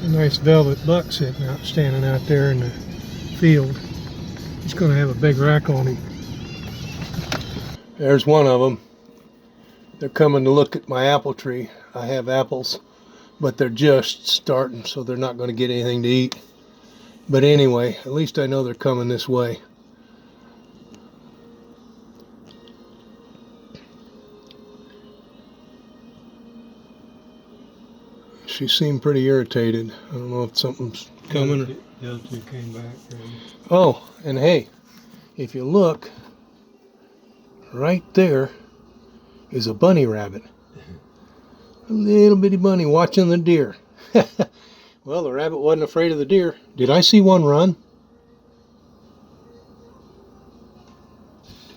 A nice velvet buck standing out there in the field. He's going to have a big rack on him. There's one of them. They're coming to look at my apple tree. I have apples, but they're just starting, so they're not going to get anything to eat. But anyway, at least I know they're coming this way. She seemed pretty irritated. I don't know if something's coming. The other two came back. Oh, and hey, if you look, right there is a bunny rabbit. A little bitty bunny watching the deer. Well, the rabbit wasn't afraid of the deer. Did I see one run?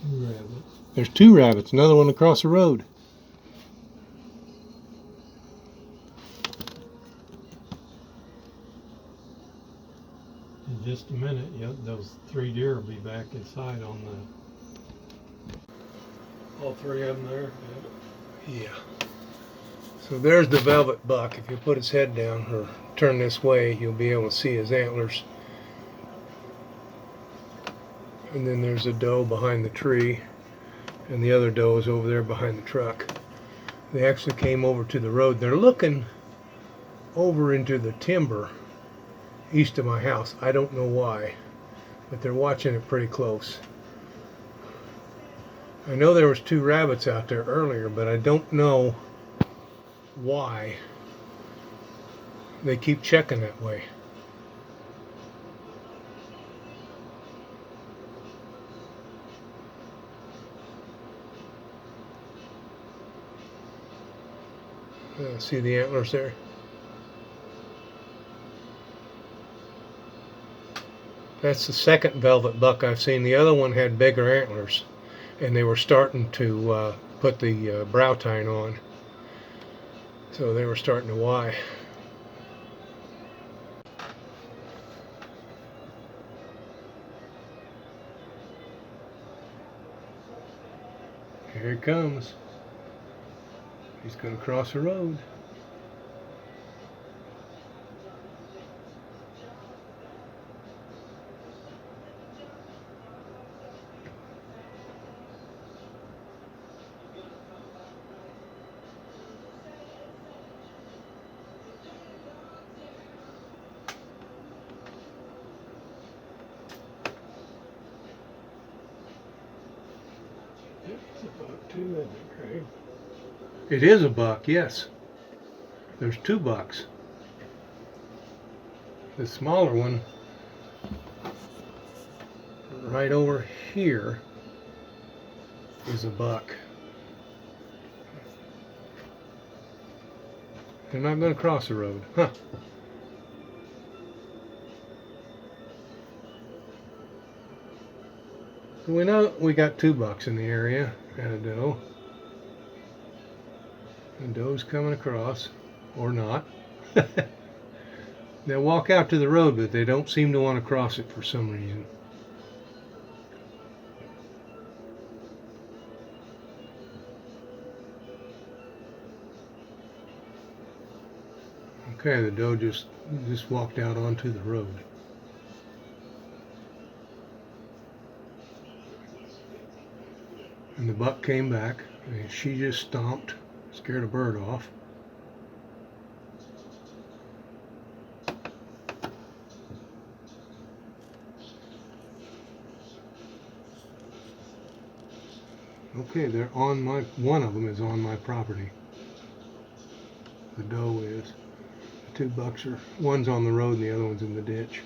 Two rabbits. There's two rabbits, another one across the road. In just a minute, those three deer will be back inside on all three of them there. Yeah. So there's the velvet buck. If you put his head down or turn this way, you'll be able to see his antlers. And then there's a doe behind the tree, and the other doe is over there behind the truck. They actually came over to the road. They're looking over into the timber east of my house. I don't know why, but they're watching it pretty close. I know there was two rabbits out there earlier, but I don't know why they keep checking that way. See the antlers there? That's the second velvet buck I've seen. The other one had bigger antlers, and they were starting to put the brow tine on. So they were starting to Y. Here he comes. He's going to cross the road. It's a buck too, isn't it, Craig? It is a buck, yes. There's two bucks. The smaller one, right over here, is a buck. They're not going to cross the road. Huh. So we know we got two bucks in the area and a doe. The doe's coming across, or not. They'll walk out to the road, but they don't seem to want to cross it for some reason. Okay, the doe just walked out onto the road. And the buck came back, and she just stomped, scared a bird off. Okay, they're on my, one of them is on my property. The doe is. The two bucks are, one's on the road and the other one's in the ditch.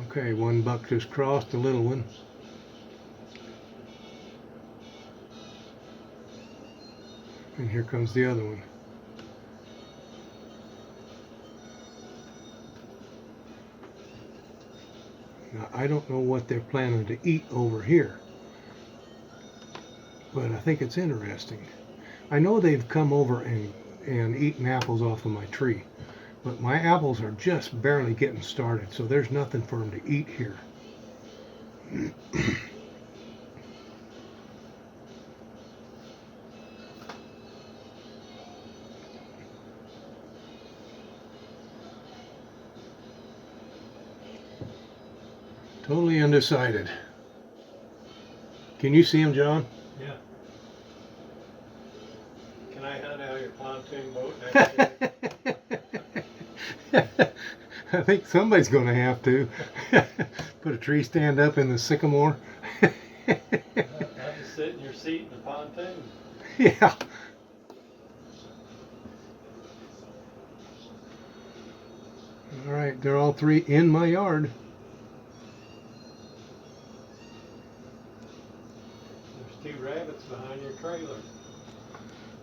Okay, one buck just crossed, the little one. And here comes the other one. Now, I don't know what they're planning to eat over here, but I think it's interesting. I know they've come over and eaten apples off of my tree, but my apples are just barely getting started, so there's nothing for them to eat here. Totally undecided. Can you see him, John? Yeah. Can I hunt out your pontoon boat next year? I think somebody's going to have to. Put a tree stand up in the sycamore. I'll just sit in your seat in the pontoon. Yeah. All right, they're all three in my yard. There's 2 rabbits behind your trailer.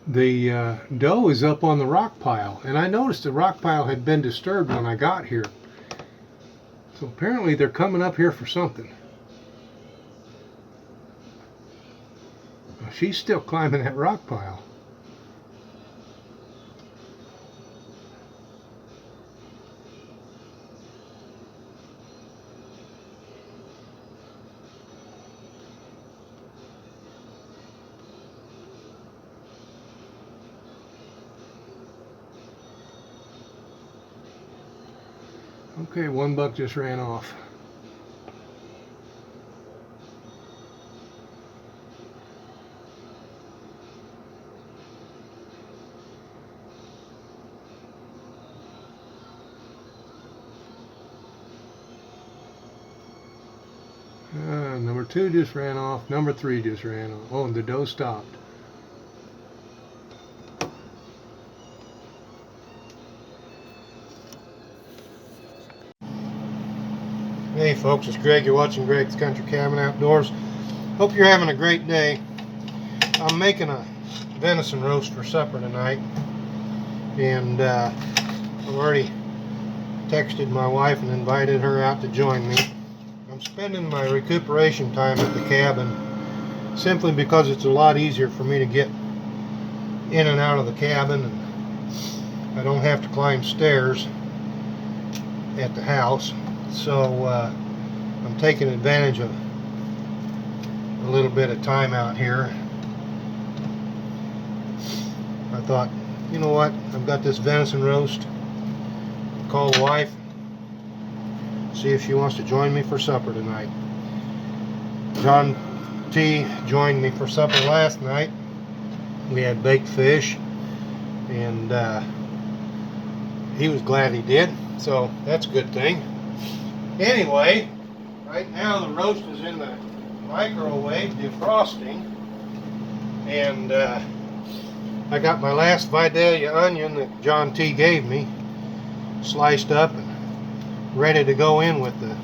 The doe is up on the rock pile, and I noticed the rock pile had been disturbed when I got here. So apparently they're coming up here for something. She's still climbing that rock pile. Okay, one buck just ran off. Number 2 just ran off. Number 3 just ran off. Oh, and the doe stopped. Hey folks, it's Greg. You're watching Greg's Country Cabin Outdoors. Hope you're having a great day. I'm making a venison roast for supper tonight, and I've already texted my wife and invited her out to join me. I'm spending my recuperation time at the cabin simply because it's a lot easier for me to get in and out of the cabin, and I don't have to climb stairs at the house. So I'm taking advantage of a little bit of time out here. I thought, you know what, I've got this venison roast. Call the wife, see if she wants to join me for supper tonight. John T joined me for supper last night. We had baked fish, and he was glad he did, so that's a good thing. Anyway, right now the roast is in the microwave defrosting, and I got my last Vidalia onion that John T gave me sliced up and ready to go in with the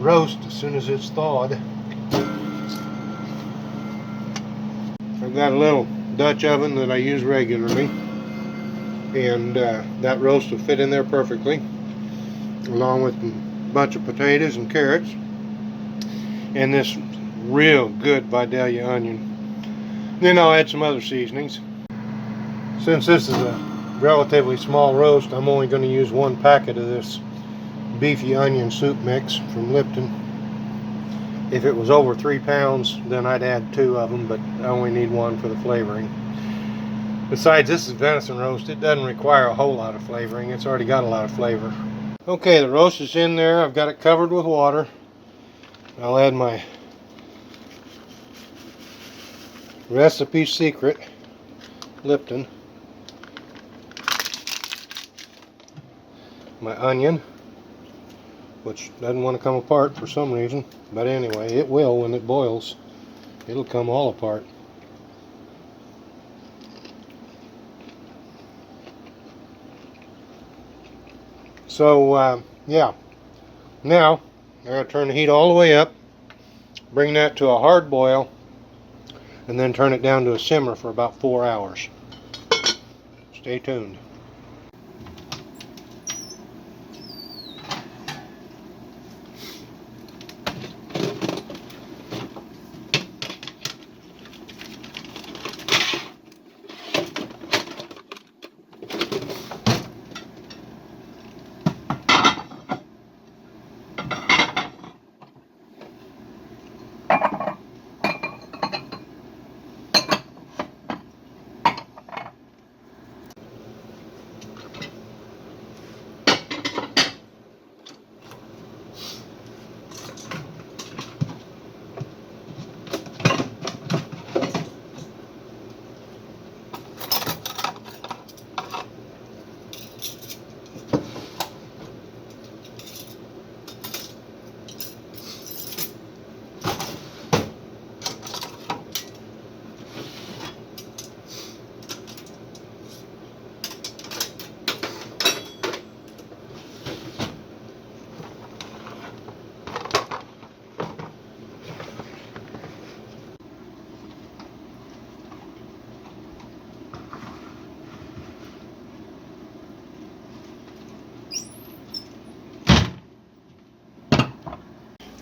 roast as soon as it's thawed. I've got a little Dutch oven that I use regularly, and that roast will fit in there perfectly, along with a bunch of potatoes and carrots and this real good Vidalia onion. Then I'll add some other seasonings. Since this is a relatively small roast, I'm only going to use 1 packet of this beefy onion soup mix from Lipton. If it was over 3 pounds, then I'd add 2 of them, but I only need 1 for the flavoring. Besides, this is venison roast. It doesn't require a whole lot of flavoring. It's already got a lot of flavor. Okay, the roast is in there. I've got it covered with water. I'll add my recipe secret Lipton, my onion, which doesn't want to come apart for some reason, but anyway, it will when it boils. It'll come all apart. So yeah, now I'm going to turn the heat all the way up, bring that to a hard boil, and then turn it down to a simmer for about 4 hours. Stay tuned.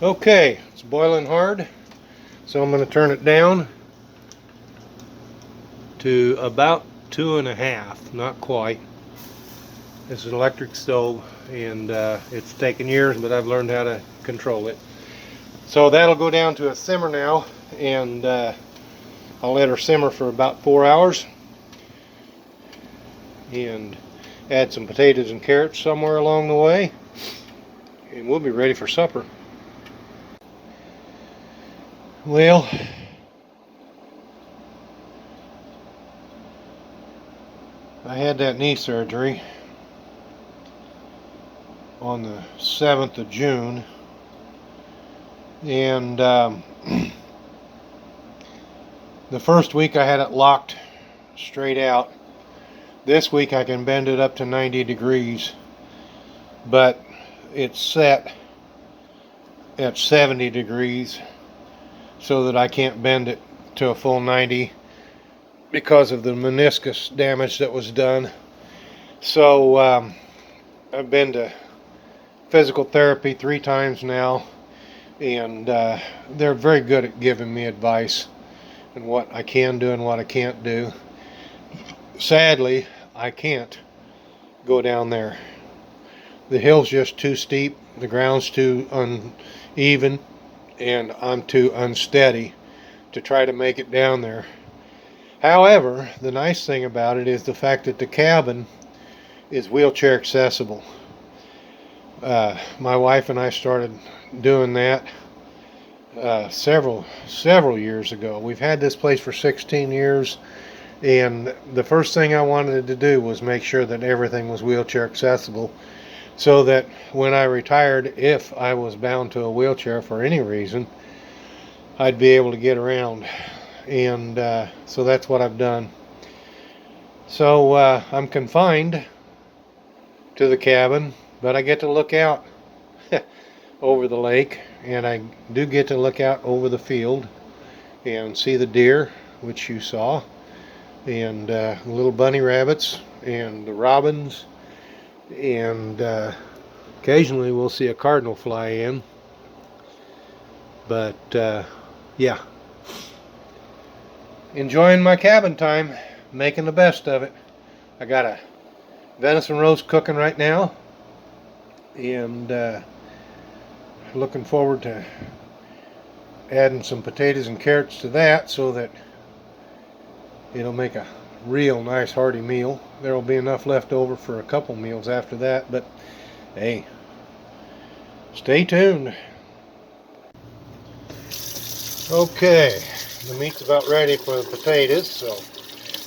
Okay, it's boiling hard, so I'm going to turn it down to about 2.5, not quite. It's an electric stove, and it's taken years, but I've learned how to control it. So that'll go down to a simmer now, and I'll let her simmer for about 4 hours, and add some potatoes and carrots somewhere along the way, and we'll be ready for supper. Well, I had that knee surgery on the 7th of June, and the first week I had it locked straight out. This week I can bend it up to 90 degrees, but it's set at 70 degrees so that I can't bend it to a full 90 because of the meniscus damage that was done. So I've been to physical therapy 3 times now, and they're very good at giving me advice on what I can do and what I can't do. Sadly, I can't go down there. The hill's just too steep, the ground's too uneven, and I'm too unsteady to try to make it down there. However, the nice thing about it is the fact that the cabin is wheelchair accessible. My wife and I started doing that several years ago. We've had this place for 16 years, and the first thing I wanted to do was make sure that everything was wheelchair accessible, so that when I retired, if I was bound to a wheelchair for any reason, I'd be able to get around. And so that's what I've done. So I'm confined to the cabin, but I get to look out over the lake, and I do get to look out over the field and see the deer, which you saw, and the little bunny rabbits and the robins, and occasionally we'll see a cardinal fly in. But yeah, enjoying my cabin time, making the best of it. I got a venison roast cooking right now, and looking forward to adding some potatoes and carrots to that, so that it'll make a real nice hearty meal. There will be enough left over for a couple meals after that, but hey, stay tuned. Okay, the meat's about ready for the potatoes, so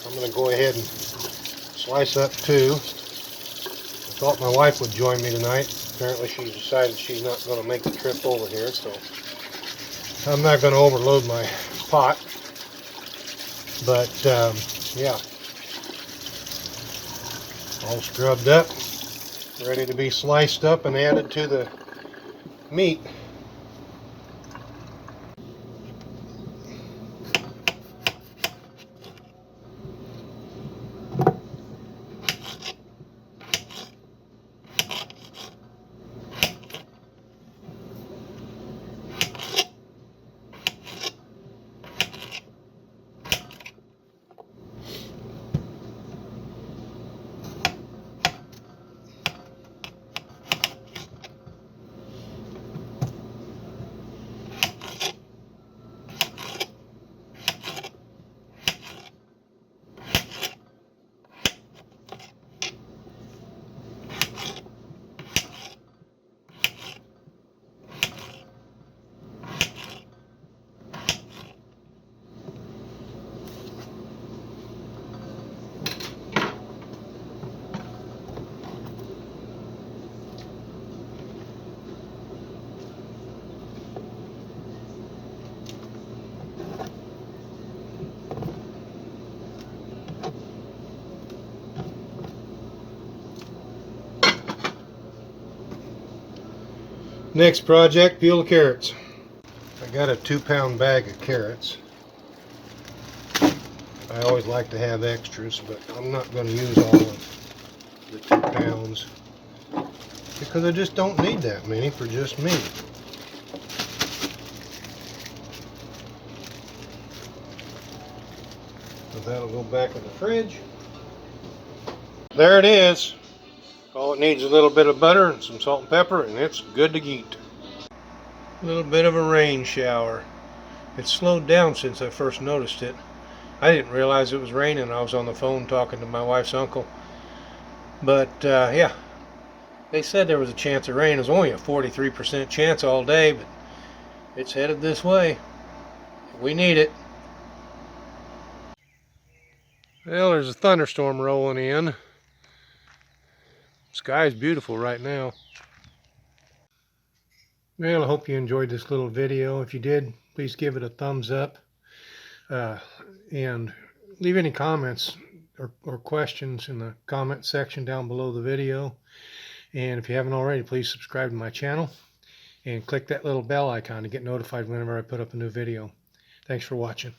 I'm going to go ahead and slice up 2. I thought my wife would join me tonight. Apparently she's decided she's not going to make the trip over here, so I'm not going to overload my pot. But yeah, all scrubbed up, ready to be sliced up and added to the meat. Next project, peel the carrots. I got a 2-pound bag of carrots. I always like to have extras, but I'm not going to use all of the 2 pounds because I just don't need that many for just me. that'll go back in the fridge. There it is. All it needs is a little bit of butter and some salt and pepper, and it's good to eat. A little bit of a rain shower. It's slowed down since I first noticed it. I didn't realize it was raining. I was on the phone talking to my wife's uncle. But yeah, they said there was a chance of rain. It was only a 43% chance all day, but it's headed this way. We need it. Well, there's a thunderstorm rolling in. Sky's beautiful right now. Well, I hope you enjoyed this little video. If you did, please give it a thumbs up. And leave any comments or questions in the comment section down below the video. And if you haven't already, please subscribe to my channel and click that little bell icon to get notified whenever I put up a new video. Thanks for watching.